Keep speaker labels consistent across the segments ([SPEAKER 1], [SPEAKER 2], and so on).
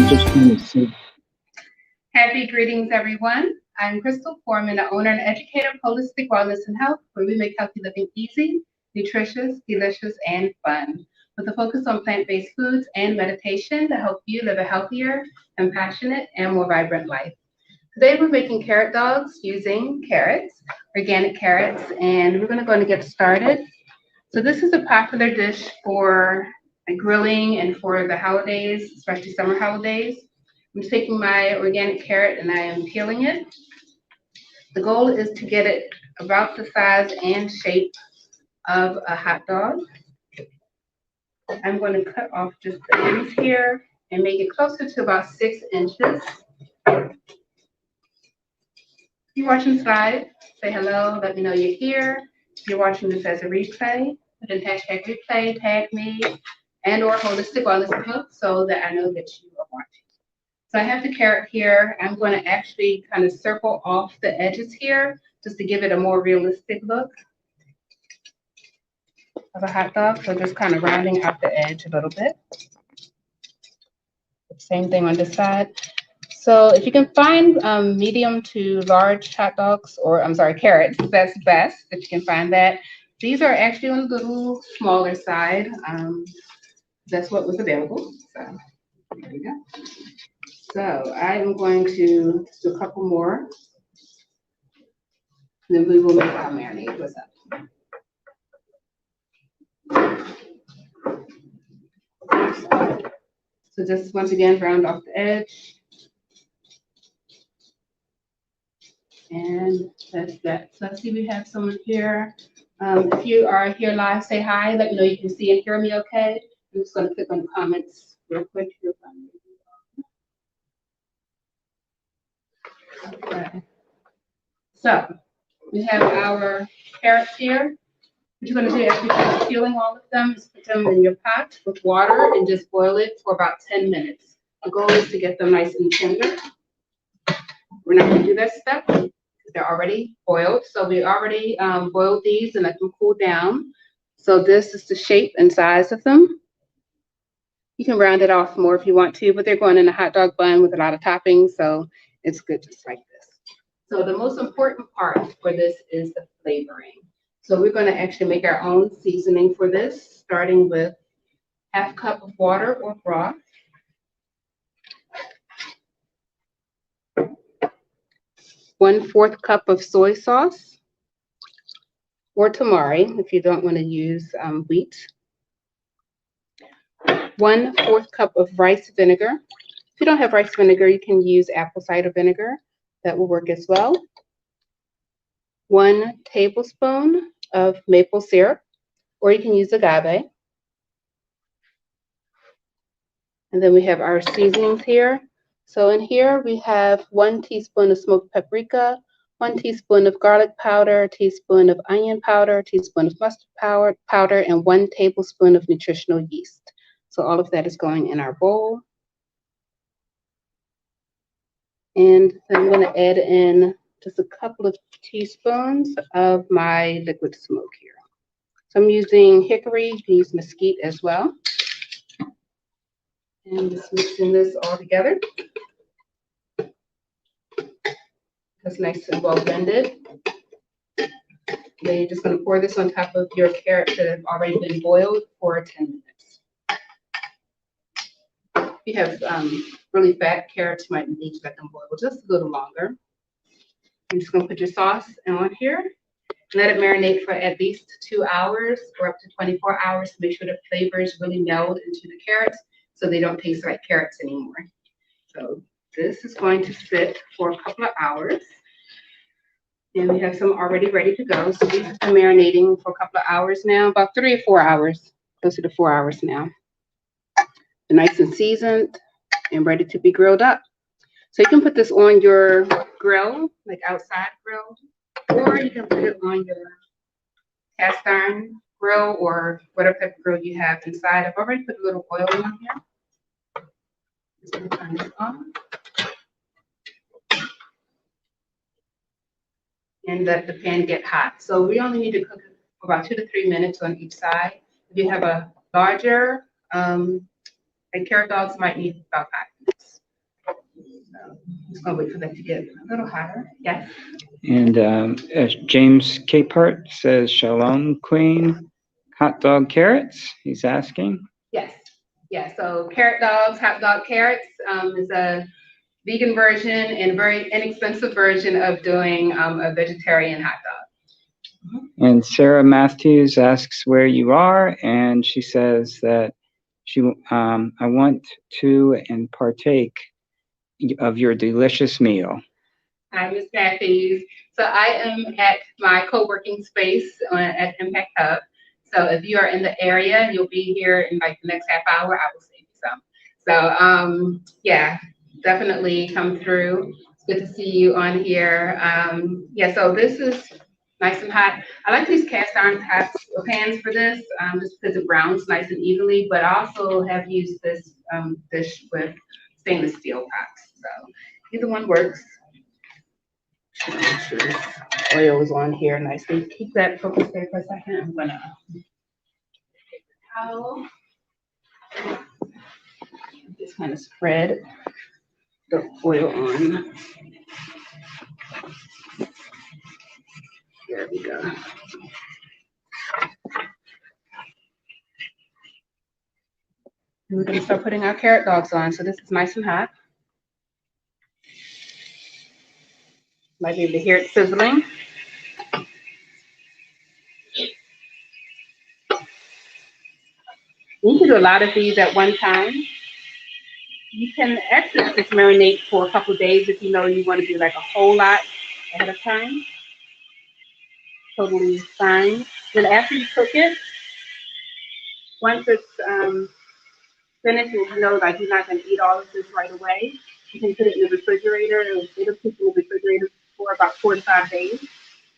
[SPEAKER 1] I'm just going to see.
[SPEAKER 2] Happy greetings, everyone. I'm Crystal Forman, the owner and educator of Holistic Wellness and Health, where we make healthy living easy, nutritious, delicious, and fun, with a focus on plant-based foods and meditation to help you live a healthier, compassionate, and more vibrant life. Today, we're making carrot dogs using carrots, organic carrots, and we're going to get started. So this is a popular dish for grilling and for the holidays, especially summer holidays. I'm just taking my organic carrot and I am peeling it. The goal is to get it about the size and shape of a hot dog. I'm going to cut off just the ends here and make it closer to about 6 inches. If you're watching this live, say hello, let me know you're here. If you're watching this as a replay, put in hashtag replay, tag me, and or Holistic Wellness and Health so that I know that you are watching. So I have the carrot here. I'm going to actually kind of circle off the edges here just to give it a more realistic look of a hot dog. So just kind of rounding out the edge a little bit. Same thing on this side. So if you can find medium to large hot dogs, or I'm sorry, carrots, that's best if you can find that. These are actually on the little smaller side. That's what was available. So there we go. So I am going to do a couple more. Then we will make our marinade with that. So just once again, round off the edge. And that's that. So I see we have someone here. If you are here live, say hi. Let me know you can see and hear me okay. I'm just going to click on the comments real quick. Okay. So we have our carrots here. What you're going to do after you finish peeling all of them is put them in your pot with water and just boil it for about 10 minutes. The goal is to get them nice and tender. We're not going to do that step because they're already boiled. So we already boiled these and let them cool down. So this is the shape and size of them. You can round it off more if you want to, but they're going in a hot dog bun with a lot of toppings, so it's good just like this. So the most important part for this is the flavoring. So we're going to actually make our own seasoning for this, starting with 1/2 cup of water or broth, 1/4 cup of soy sauce, or tamari if you don't want to use wheat, 1/4 cup of rice vinegar. If you don't have rice vinegar, you can use apple cider vinegar. That will work as well. 1 tablespoon of maple syrup, or you can use agave. And then we have our seasonings here. So in here we have 1 teaspoon of smoked paprika, 1 teaspoon of garlic powder, a teaspoon of onion powder, a teaspoon of mustard powder, and 1 tablespoon of nutritional yeast. So all of that is going in our bowl. And then I'm going to add in just a couple of teaspoons of my liquid smoke here. So I'm using hickory, you can use mesquite as well. And just mixing this all together. That's nice and well blended. Then you're just going to pour this on top of your carrots that have already been boiled for 10 minutes. If you have really fat carrots, you might need to let them boil just a little longer. I'm just going to put your sauce on here. Let it marinate for at least 2 hours or up to 24 hours to make sure the flavors really meld into the carrots so they don't taste like carrots anymore. So this is going to sit for a couple of hours. And we have some already ready to go. So these have been marinating for a couple of hours now, about 3 or 4 hours, closer to 4 hours now. They're nice and seasoned and ready to be grilled up. So you can put this on your grill, like outside grill, or you can put it on your cast iron grill or whatever type of grill you have inside. I've already put a little oil on here. Just going to turn this on. And let the pan get hot. So we only need to cook it for about 2 to 3 minutes on each side. If you have a larger, like carrot dogs might need about 5 Just gonna wait for that to get a little hotter. Yes.
[SPEAKER 1] And James Capehart says, Shalom, Queen. Hot dog carrots, he's asking.
[SPEAKER 2] Yes. Yeah. So carrot dogs, hot dog carrots is a vegan version and a very inexpensive version of doing a vegetarian hot dog.
[SPEAKER 1] And Sarah Matthews asks where you are, and she says that I want to and partake of your delicious meal.
[SPEAKER 2] Hi, Ms. Matthews. So I am at my co-working space at Impact Hub. So if you are in the area and you'll be here in like the next half hour, I will save you some. So yeah, definitely come through. It's good to see you on here. Yeah, so this is nice and hot. I like these cast iron pans for this, just because it browns nice and evenly, but I also have used this dish with stainless steel pots. So either one works. Make sure this oil is on here nicely. Keep that focused there for a second. I'm gonna take the towel. Just kind of spread the oil on. There we go. And we're gonna start putting our carrot dogs on. So this is nice and hot. Might be able to hear it sizzling. You can do a lot of these at one time. You can actually let this marinate for a couple of days if you know you want to do like a whole lot ahead of time. Totally fine. Then after you cook it, once it's finished, and you know like you're not going to eat all of this right away, you can put it in the refrigerator. It'll keep in the refrigerator for about 4 to 5 days.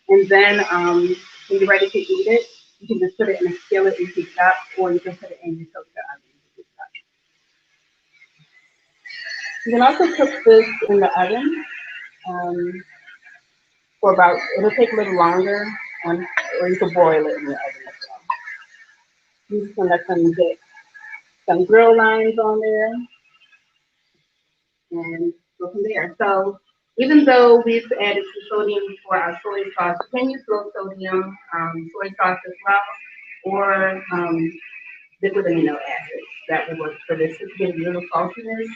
[SPEAKER 2] And then when you're ready to eat it, you can just put it in a skillet and heat it up, or you can put it in your toaster oven and heat it up. You can also cook this in the oven for about, it'll take a little longer, or you can boil it in the oven as well. You just want to let them get some grill lines on there and go from there. So even though we've added some sodium for our soy sauce, you can use low sodium soy sauce as well, or liquid amino acids. That would work for this. Just give you a little saltiness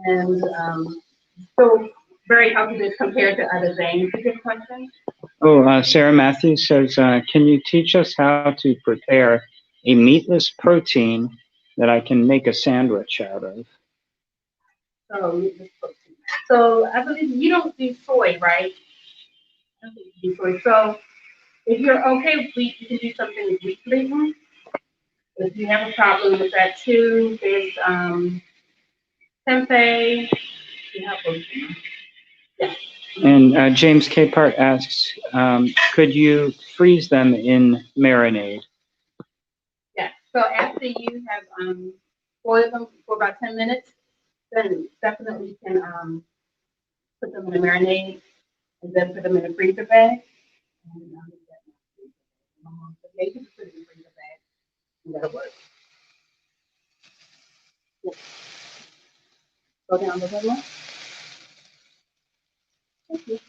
[SPEAKER 2] and so very healthy compared to other things. Is good question?
[SPEAKER 1] Oh, Sarah Matthews says, can you teach us how to prepare a meatless protein that I can make a sandwich out of?
[SPEAKER 2] So meatless protein. So I believe you don't do soy, right? I don't think you do soy. So if you're okay with wheat, you can do something with wheat gluten. If you have a problem with that too, there's tempeh. You have those things. Yeah.
[SPEAKER 1] And James Capehart asks, could you freeze them in marinade?
[SPEAKER 2] Yeah. So after you have boiled them for about 10 minutes, then definitely can put them in a marinade and then put them in a freezer bag. And, yeah, you can put it in a freezer bag and that'll work. Yeah. Go down a little bit more. Thank you.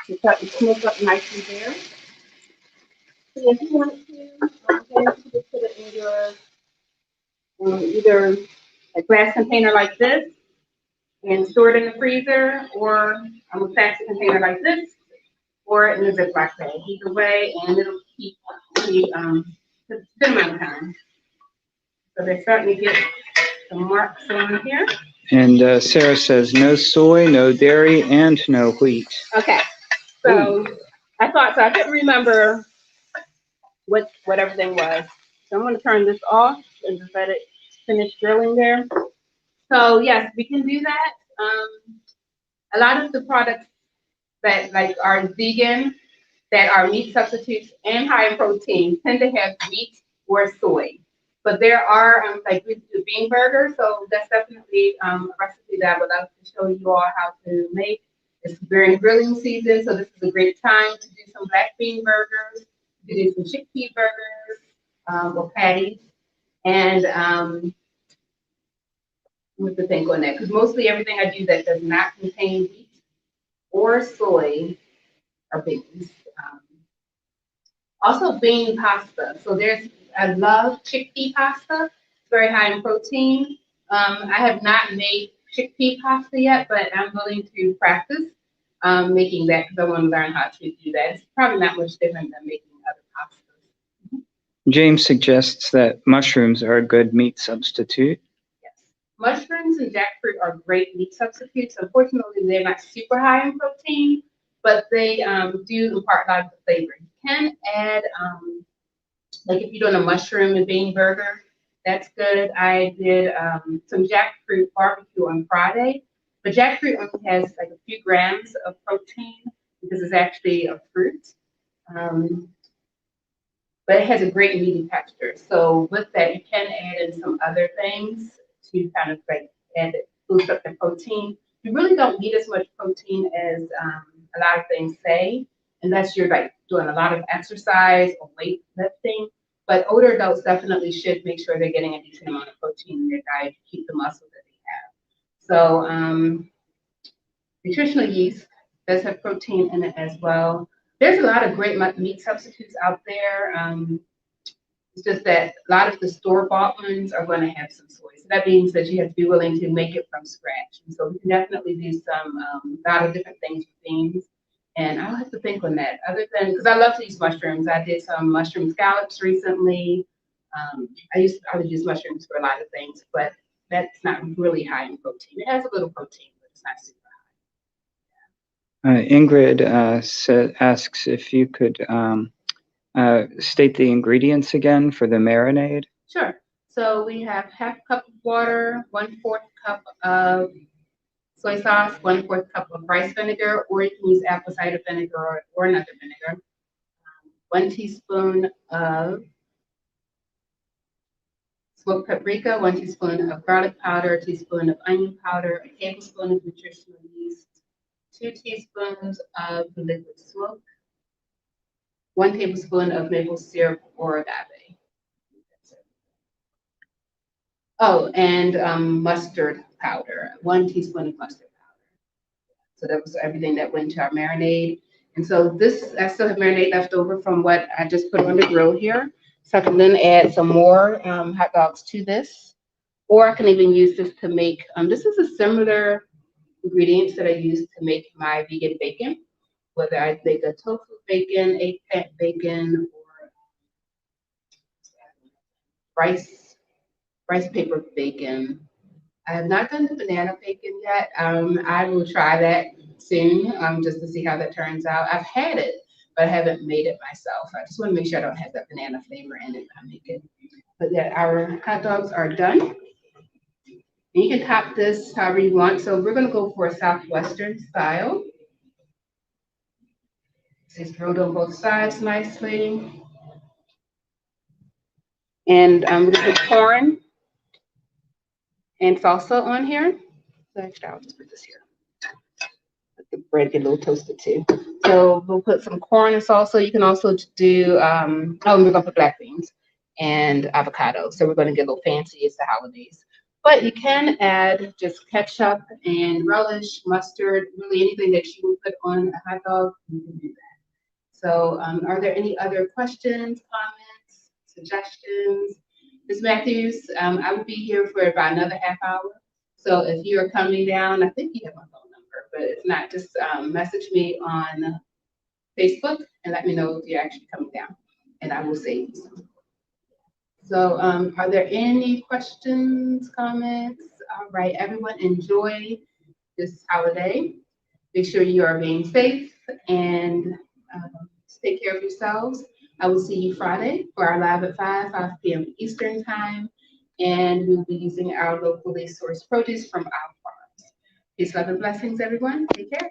[SPEAKER 2] You cut the smoke up nicely there. So if you want to, then you just put it in your either a glass container like this and store it in the freezer, or a plastic container like this, or in a Ziploc bag. Either way, and it'll keep a good amount of time. So they're starting to get some marks on here.
[SPEAKER 1] And Sarah says, no soy, no dairy, and no wheat.
[SPEAKER 2] Okay. So I couldn't remember what everything was. So I'm going to turn this off and just let it finish grilling there. So yes, we can do that. A lot of the products that like are vegan, that are meat substitutes and high in protein, tend to have wheat or soy. But there are like we do bean burgers, so that's definitely a recipe that I would love to show you all how to make. It's during grilling season, so this is a great time to do some black bean burgers, to do some chickpea burgers or patties. And with the think on that, because mostly everything I do that does not contain wheat or soy are beans. Also bean pasta. So I love chickpea pasta. It's very high in protein. I have not made chickpea pasta yet, but I'm willing to practice making that because I want to learn how to do that. It's probably not much different than making other pastas.
[SPEAKER 1] James suggests that mushrooms are a good meat substitute.
[SPEAKER 2] Yes. Mushrooms and jackfruit are great meat substitutes. Unfortunately, they're not super high in protein, but they do impart a lot of the flavor. You can add, like if you're doing a mushroom and bean burger, that's good. I did some jackfruit barbecue on Friday, but jackfruit only has like a few grams of protein because it's actually a fruit. But it has a great meaty texture. So with that, you can add in some other things to kind of like add boost up the protein. You really don't need as much protein as a lot of things say, unless you're like doing a lot of exercise or weightlifting. But older adults definitely should make sure they're getting a decent amount of protein in their diet to keep the muscle that they have. So nutritional yeast does have protein in it as well. There's a lot of great meat substitutes out there. It's just that a lot of the store-bought ones are going to have some soy. So that means that you have to be willing to make it from scratch. And so we can definitely do some, a lot of different things with beans. And I'll have to think on that. Other than, because I love to use mushrooms. I did some mushroom scallops recently. I would use mushrooms for a lot of things, but that's not really high in protein. It has a little protein, but it's not super high.
[SPEAKER 1] Ingrid asks if you could state the ingredients again for the marinade.
[SPEAKER 2] Sure. So we have half cup of water, 1/4 cup of soy sauce, 1/4 cup of rice vinegar, or you can use apple cider vinegar or another vinegar. 1 teaspoon of smoked paprika, 1 teaspoon of garlic powder, a teaspoon of onion powder, a tablespoon of nutritional yeast, 2 teaspoons of the liquid smoke, 1 tablespoon of maple syrup or agave. Oh, and mustard powder, 1 teaspoon of mustard powder. So that was everything that went to our marinade. And so this, I still have marinade left over from what I just put on the grill here. So I can then add some more hot dogs to this. Or I can even use this to make, this is a similar ingredients that I use to make my vegan bacon. Whether I make a tofu bacon, eggplant bacon, or rice paper bacon. I have not done the banana bacon yet. I will try that soon, just to see how that turns out. I've had it, but I haven't made it myself. I just want to make sure I don't have that banana flavor in it when I make it. But yeah, our hot dogs are done. And you can top this however you want. So we're going to go for a Southwestern style. It's grilled on both sides nicely. And we're going to put corn and salsa on here. So actually, I'll just put this here. Let the bread get a little toasted too. So we'll put some corn and salsa. You can also do, and we're going to put black beans and avocado. So we're going to get a little fancy. It's the holidays. But you can add just ketchup and relish, mustard, really anything that you would put on a hot dog, you can do that. So are there any other questions, comments, suggestions? Ms. Matthews, I will be here for about another half hour. So if you're coming down, I think you have my phone number, but if not, just message me on Facebook and let me know if you're actually coming down, and I will save you some. So are there any questions, comments? All right, everyone enjoy this holiday. Make sure you are being safe and take care of yourselves. I will see you Friday for our live at 5 p.m. Eastern time. And we'll be using our locally sourced produce from our farms. Peace, love, and blessings, everyone. Take care.